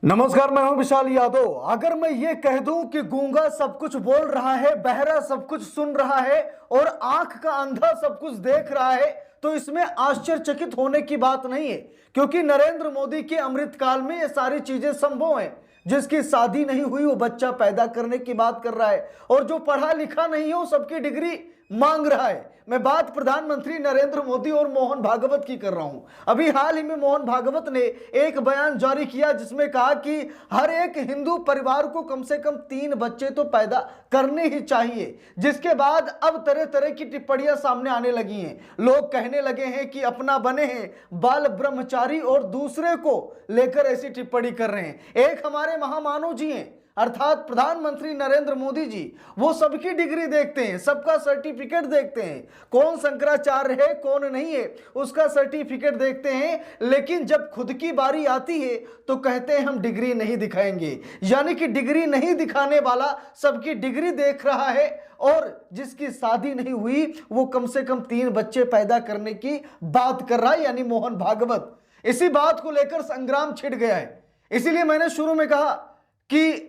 नमस्कार, मैं हूं विशाल यादव। अगर मैं ये कह दूं कि गूंगा सब कुछ बोल रहा है, बहरा सब कुछ सुन रहा है और आंख का अंधा सब कुछ देख रहा है, तो इसमें आश्चर्यचकित होने की बात नहीं है, क्योंकि नरेंद्र मोदी के अमृतकाल में ये सारी चीजें संभव हैं। जिसकी शादी नहीं हुई वो बच्चा पैदा करने की बात कर रहा है, और जो पढ़ा लिखा नहीं हो सबकी डिग्री मांग रहा है। मैं बात प्रधानमंत्री नरेंद्र मोदी और मोहन भागवत की कर रहा हूं। अभी हाल ही में मोहन भागवत ने एक बयान जारी किया जिसमें कहा कि हर एक हिंदू परिवार को कम से कम 3 बच्चे तो पैदा करने ही चाहिए। जिसके बाद अब तरह तरह की टिप्पणियां सामने आने लगी हैं। लोग कहने लगे हैं कि अपना बने हैं बाल ब्रह्मचारी और दूसरे को लेकर ऐसी टिप्पणी कर रहे हैं। एक हमारे महामानव जी हैं, अर्थात प्रधानमंत्री नरेंद्र मोदी जी, वो सबकी डिग्री देखते हैं, सबका सर्टिफिकेट देखते हैं, कौन शंकराचार्य है कौन नहीं है उसका सर्टिफिकेट देखते हैं। लेकिन जब खुद की बारी आती है तो कहते हैं हम डिग्री नहीं दिखाएंगे। यानी कि डिग्री नहीं दिखाने वाला सबकी डिग्री देख रहा है, और जिसकी शादी नहीं हुई वो कम से कम 3 बच्चे पैदा करने की बात कर रहा है, यानी मोहन भागवत। इसी बात को लेकर संग्राम छिड़ गया है। इसीलिए मैंने शुरू में कहा कि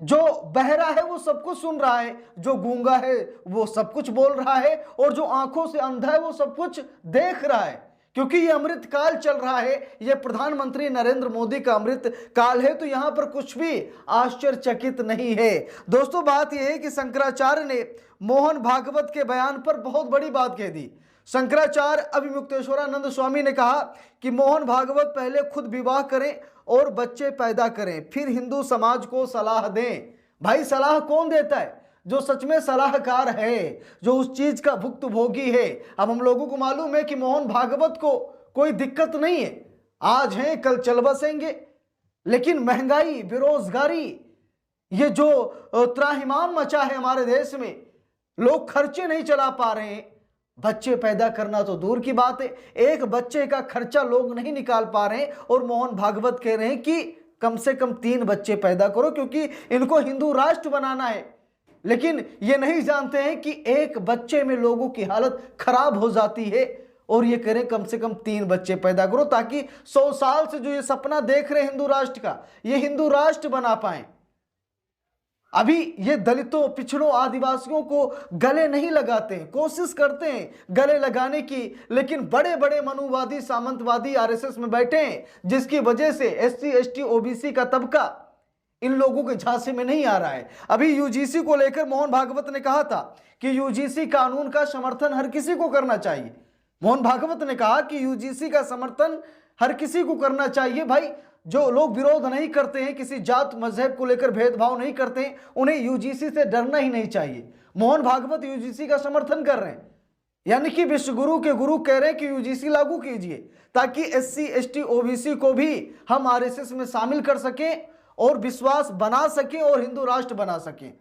जो बहरा है वो सब कुछ सुन रहा है, जो गूंगा है वो सब कुछ बोल रहा है, और जो आंखों से अंधा है वो सब कुछ देख रहा है। क्योंकि ये अमृत काल चल रहा है, ये प्रधानमंत्री नरेंद्र मोदी का अमृत काल है, तो यहां पर कुछ भी आश्चर्यचकित नहीं है। दोस्तों, बात यह है कि शंकराचार्य ने मोहन भागवत के बयान पर बहुत बड़ी बात कह दी। शंकराचार्य अभिमुक्तेश्वरानंद स्वामी ने कहा कि मोहन भागवत पहले खुद विवाह करें और बच्चे पैदा करें, फिर हिंदू समाज को सलाह दें। भाई, सलाह कौन देता है? जो सच में सलाहकार है, जो उस चीज का भुक्तभोगी है। अब हम लोगों को मालूम है कि मोहन भागवत को कोई दिक्कत नहीं है, आज हैं कल चल बसेंगे, लेकिन महंगाई, बेरोजगारी, ये जो त्राहिमाम मचा है हमारे देश में, लोग खर्चे नहीं चला पा रहे हैं। बच्चे पैदा करना तो दूर की बात है, एक बच्चे का खर्चा लोग नहीं निकाल पा रहे हैं, और मोहन भागवत कह रहे हैं कि कम से कम 3 बच्चे पैदा करो, क्योंकि इनको हिंदू राष्ट्र बनाना है। लेकिन ये नहीं जानते हैं कि एक बच्चे में लोगों की हालत खराब हो जाती है, और ये करें कम से कम 3 बच्चे पैदा करो, ताकि 100 साल से जो ये सपना देख रहे हैं हिंदू राष्ट्र का, ये हिंदू राष्ट्र बना पाए। अभी ये दलितों, पिछड़ों, आदिवासियों को गले नहीं लगाते हैं, कोशिश करते हैं गले लगाने की, लेकिन बड़े बड़े मनुवादी, सामंतवादी आरएसएस में बैठे हैं, जिसकी वजह से एससी, एसटी, ओबीसी का तबका इन लोगों के झांसे में नहीं आ रहा है। अभी यूजीसी को लेकर मोहन भागवत ने कहा था कि यूजीसी कानून का समर्थन हर किसी को करना चाहिए। मोहन भागवत ने कहा कि यूजीसी का समर्थन हर किसी को करना चाहिए। भाई, जो लोग विरोध नहीं करते हैं, किसी जात मजहब को लेकर भेदभाव नहीं करते हैं, उन्हें यूजीसी से डरना ही नहीं चाहिए। मोहन भागवत यूजीसी का समर्थन कर रहे हैं, यानी कि विश्वगुरु के गुरु कह रहे हैं कि यूजीसी लागू कीजिए, ताकि एससी, एसटी, ओबीसी को भी हम आरएसएस में शामिल कर सकें और विश्वास बना सकें और हिंदू राष्ट्र बना सकें।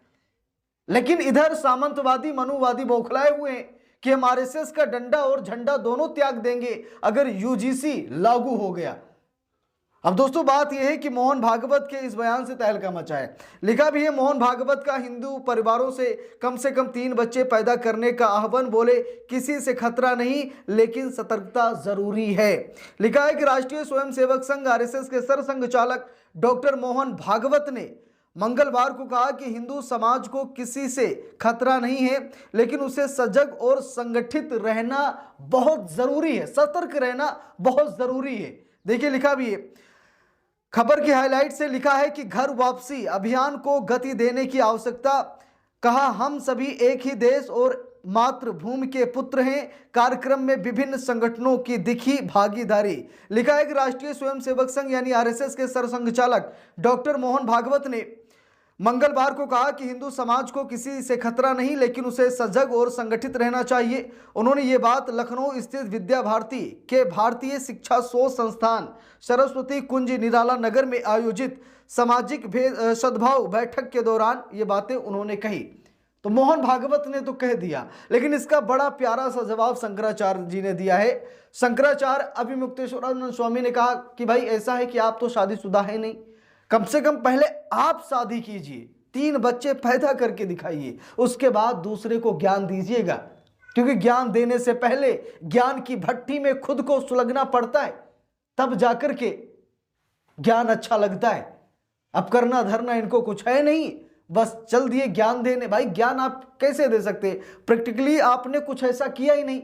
लेकिन इधर सामंतवादी, मनुवादी बौखलाए हुए हैं कि हम आरएसएस का डंडा और झंडा दोनों त्याग देंगे अगर यूजीसी लागू हो गया। अब दोस्तों, बात यह है कि मोहन भागवत के इस बयान से तहलका मचा है। लिखा भी है, मोहन भागवत का हिंदू परिवारों से कम 3 बच्चे पैदा करने का आह्वान, बोले किसी से खतरा नहीं लेकिन सतर्कता जरूरी है। लिखा है कि राष्ट्रीय स्वयंसेवक संघ आरएसएस के सरसंघ चालक डॉक्टर मोहन भागवत ने मंगलवार को कहा कि हिंदू समाज को किसी से खतरा नहीं है, लेकिन उसे सजग और संगठित रहना बहुत जरूरी है, सतर्क रहना बहुत जरूरी है। देखिए, लिखा भी है, खबर की हाईलाइट से लिखा है कि घर वापसी अभियान को गति देने की आवश्यकता। कहा, हम सभी एक ही देश और मातृभूमि के पुत्र हैं। कार्यक्रम में विभिन्न संगठनों की दिखी भागीदारी। लिखा है कि राष्ट्रीय स्वयंसेवक संघ यानी आरएसएस के सरसंघ चालक डॉक्टर मोहन भागवत ने मंगलवार को कहा कि हिंदू समाज को किसी से खतरा नहीं, लेकिन उसे सजग और संगठित रहना चाहिए। उन्होंने ये बात लखनऊ स्थित विद्या भारती के भारतीय शिक्षा शोध संस्थान सरस्वती कुंज निराला नगर में आयोजित सामाजिक सद्भाव बैठक के दौरान ये बातें उन्होंने कही। तो मोहन भागवत ने तो कह दिया, लेकिन इसका बड़ा प्यारा सा जवाब शंकराचार्य जी ने दिया है। शंकराचार्य अभिमुक्तेश्वरानंद स्वामी ने कहा कि भाई, ऐसा है कि आप तो शादीशुदा है नहीं, कम से कम पहले आप शादी कीजिए, 3 बच्चे पैदा करके दिखाइए, उसके बाद दूसरे को ज्ञान दीजिएगा। क्योंकि ज्ञान देने से पहले ज्ञान की भट्टी में खुद को सुलगना पड़ता है, तब जाकर के ज्ञान अच्छा लगता है, अब करना धरना इनको कुछ है नहीं, बस चल दिए ज्ञान देने। भाई ज्ञान आप कैसे दे सकते? प्रैक्टिकली आपने कुछ ऐसा किया ही नहीं,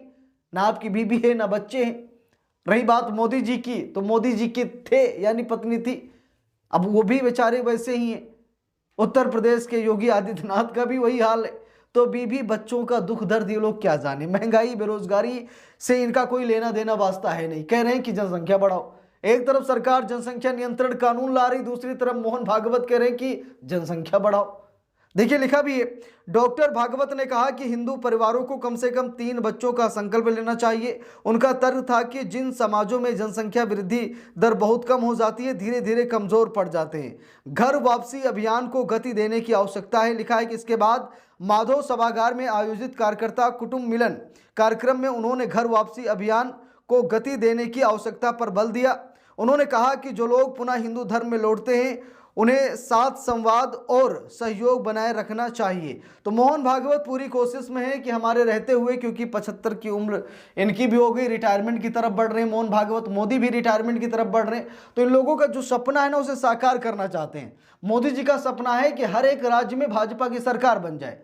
ना आपकी बीबी है ना बच्चे हैं। रही बात मोदी जी की, तो मोदी जी के थे यानी पत्नी थी, अब वो भी बेचारे वैसे ही हैं। उत्तर प्रदेश के योगी आदित्यनाथ का भी वही हाल है। तो बीबी बच्चों का दुख दर्द ये लोग क्या जाने। महंगाई बेरोजगारी से इनका कोई लेना देना वास्ता है नहीं। कह रहे हैं कि जनसंख्या बढ़ाओ, एक तरफ सरकार जनसंख्या नियंत्रण कानून ला रही, दूसरी तरफ मोहन भागवत कह रहे हैं कि जनसंख्या बढ़ाओ। देखिए लिखा भी है, डॉक्टर भागवत ने कहा कि हिंदू परिवारों को कम से कम 3 बच्चों का संकल्प लेना चाहिए। उनका तर्क था कि जिन समाजों में जनसंख्या वृद्धि दर बहुत कम हो जाती है, धीरे धीरे कमजोर पड़ जाते हैं। घर वापसी अभियान को गति देने की आवश्यकता है। लिखा है कि इसके बाद माधव सभागार में आयोजित कार्यकर्ता कुटुंब मिलन कार्यक्रम में उन्होंने घर वापसी अभियान को गति देने की आवश्यकता पर बल दिया। उन्होंने कहा कि जो लोग पुनः हिंदू धर्म में लौटते हैं उन्हें साथ संवाद और सहयोग बनाए रखना चाहिए। तो मोहन भागवत पूरी कोशिश में है कि हमारे रहते हुए, क्योंकि 75 की उम्र इनकी भी हो गई, रिटायरमेंट की तरफ बढ़ रहे हैं मोहन भागवत, मोदी भी रिटायरमेंट की तरफ बढ़ रहे हैं, तो इन लोगों का जो सपना है ना उसे साकार करना चाहते हैं। मोदी जी का सपना है कि हर एक राज्य में भाजपा की सरकार बन जाए।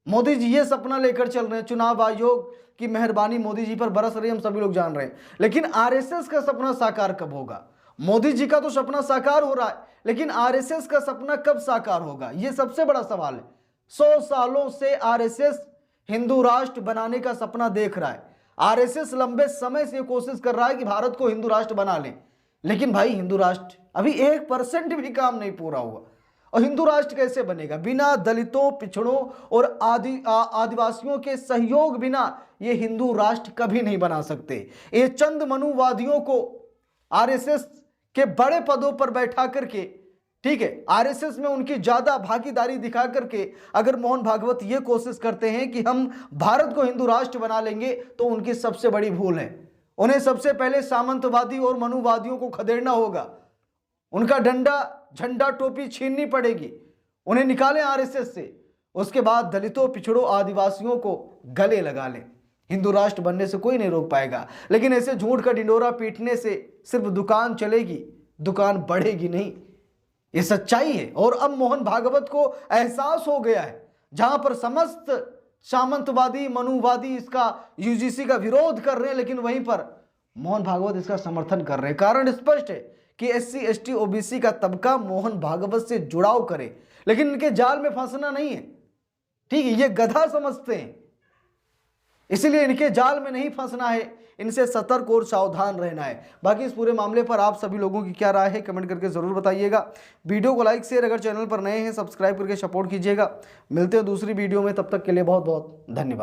मोदी जी ये सपना लेकर चल रहे हैं। चुनाव आयोग की मेहरबानी मोदी जी पर बरस रही है, हम सभी लोग जान रहे हैं, लेकिन आरएसएस का सपना साकार कब होगा? मोदी जी का तो सपना साकार हो रहा है, लेकिन आरएसएस का सपना कब साकार होगा, ये सबसे बड़ा सवाल है। 100 सालों से आरएसएस हिंदू राष्ट्र बनाने का सपना देख रहा है। आरएसएस लंबे समय से कोशिश कर रहा है कि भारत को हिंदू राष्ट्र बना ले, लेकिन भाई हिंदू राष्ट्र अभी 1% भी काम नहीं पूरा हुआ। और हिंदू राष्ट्र कैसे बनेगा? बिना दलितों, पिछड़ों और आदिवासियों के सहयोग बिना ये हिंदू राष्ट्र कभी नहीं बना सकते। ये चंद मनुवादियों को आरएसएस के बड़े पदों पर बैठा करके, ठीक है, आरएसएस में उनकी ज्यादा भागीदारी दिखा करके अगर मोहन भागवत ये कोशिश करते हैं कि हम भारत को हिंदू राष्ट्र बना लेंगे, तो उनकी सबसे बड़ी भूल है। उन्हें सबसे पहले सामंतवादी और मनुवादियों को खदेड़ना होगा, उनका डंडा झंडा टोपी छीननी पड़ेगी, उन्हें निकालें आरएसएस से। उसके बाद दलितों, पिछड़ों, आदिवासियों को गले लगा लें। हिंदू राष्ट्र बनने से कोई नहीं रोक पाएगा। लेकिन ऐसे झूठ का ढिंडोरा पीटने से सिर्फ दुकान चलेगी, दुकान बढ़ेगी नहीं। ये सच्चाई है। और अब मोहन भागवत को एहसास हो गया है, जहां पर समस्त सामंतवादी, मनुवादी इसका यूजीसी का विरोध कर रहे हैं, लेकिन वहीं पर मोहन भागवत इसका समर्थन कर रहे हैं। कारण स्पष्ट है कि एससी, एसटी, ओबीसी का तबका मोहन भागवत से जुड़ाव करे, लेकिन इनके जाल में फंसना नहीं है। ठीक है, ये गधा समझते हैं, इसलिए इनके जाल में नहीं फंसना है, इनसे सतर्क और सावधान रहना है। बाकी इस पूरे मामले पर आप सभी लोगों की क्या राय है कमेंट करके जरूर बताइएगा। वीडियो को लाइक शेयर, अगर चैनल पर नए हैं सब्सक्राइब करके सपोर्ट कीजिएगा। मिलते हैं दूसरी वीडियो में, तब तक के लिए बहुत बहुत धन्यवाद।